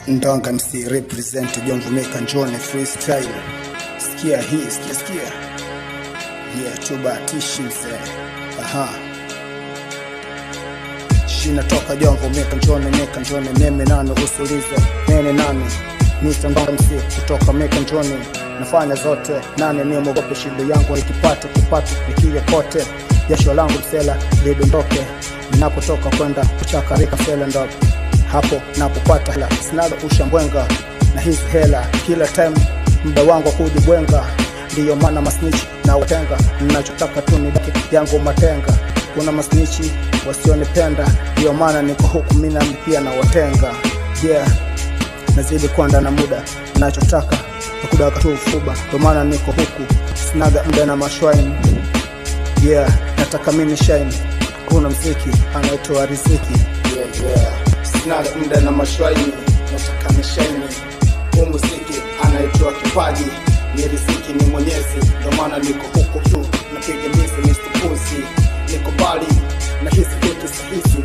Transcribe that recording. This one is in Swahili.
Ndonga MC represent Jongo Maker Njone freestyle. Sikia hii, sikia. Yeah, tubatishi mzee. Shina toka Jongo Maker Njone neme nano usulize. Nene nane. Mr. Ndonga MC kutoka Maker Njone. Nafanya zote. Nane ni mwogope shida yangu ikipate nikie kote. Jasho langu msela lidondoke. Ninapotoka kwenda kuchakarika sela ndo hapo napopata hela, sinaga ushambwenga na hizi hela kila time, muda wangu kujibwenga, ndiyo maana masnitch na watenga, ninachotaka tu ni daki yangu matenga. Kuna masnichi wasionipenda, ndiyo maana niko huku mina pia na watenga. Yeah, nazidi kwenda na muda, ninachotaka kudaka tu ufuba, ndiyo maana niko huku sinaga muda na mashwine. Yeah, nataka mini shine, kuna mziki anaitoa riziki. Yeah. Sinaga muda na mashwaini, nataka nishine. Muziki anaitwa kipaji, ni riziki ni Mwenyezi, ndio maana niko huko tu napiga mizi Mr. Pussy. Niko mbali na hizi vitu sahihi,